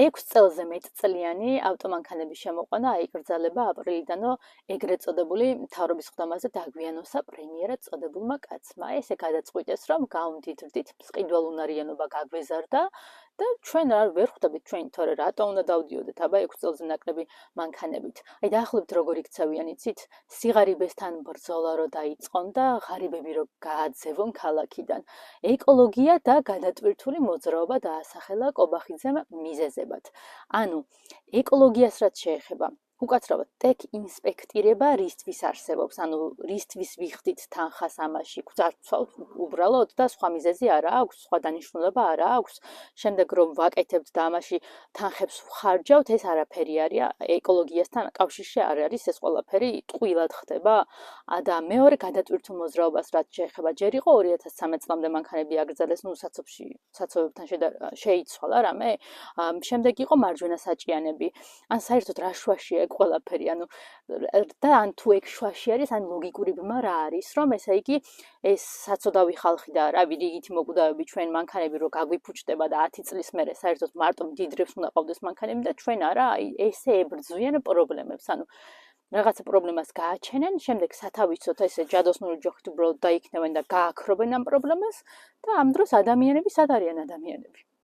6 წელზე მეტწლიანი ავტომანქანების შემოყვანა აიკრძალება აპრილიდანო ეგრეთ წოდებული მთავრობის ხდომაზე დაგვიანოსა პრემიერად წოდებულმა კაცმა. ესე გადაწყვიტეს, რომ გავუმდიდრდით, მსყიდველუნარიანობა გაგვეზარდა და ჩვენ ვერ ხვდებით ჩვენ თორე რატო უნდა დავდიოდეთ აბა 6 წელზე ნაკლები მანქანებით. აი დაახლოებით როგორ იქცევიან იცით? სიღარიბესთან ბრძოლა რო დაიწყონ და ღარიბები რო გააძევონ ქალაქიდან. ეკოლოგია და გადატვირთული მოძრაობა დაასახელა კობახიძემ მიზეზებად. ანუ ეკოლოგიას რაც შეეხება, უკაცრავად ტექ ინსპექტირება რისთვის არსებობს, ანუ რისთვის ვიხდით თანხას ამაში, გვძარცვავთ უბრალოდ და სხვა მიზეზი არა აქვს, სხვა დანიშნულება არა აქვს. შემდეგ რომ ვაკეთებთ და ამაში თანხებს ვხარჯავთ, ეს არაფერი არის ეკოლოგიასთან კავშირში არ არის, ეს ყველაფერი ტყუილად ხდება. და მეორე გადატვირთულ მოძრაობას რაც შეეხება, ჯერ იყო 2013 წლამდე მანქანები აკრძალეს, საცობებთან შეიცვალა რამე, შემდეგ იყო მარჯვენა საჭიანები. ან საერთოდ რა შუაშია ეგ ყველაფერი, ანუ და ან თუ ეგ შუაში არის, ან ლოგიკური ბმა რა არის, რომ ესე იგი ეს საცოდავი ხალხი და რავი რიგითი მოკვდავები ჩვენ მანქანები რო გაგვიფუჭდება და 10 წლის მერე საერთოდ მარტო მდიდრებს უნდა ყავდეს მანქანები და ჩვენ არა, აი ესე ებრძვიან პრობლემებს, ანუ რაღაცა პრობლემას გააჩენენ, შემდეგ სათავისოთ ესე ჯადოსნური ჯოხით უბრალოდ დაიქნევენ და გააქრობენ ამ პრობლემას და ამ დროს ადამიანები სად არიან ადამიანები?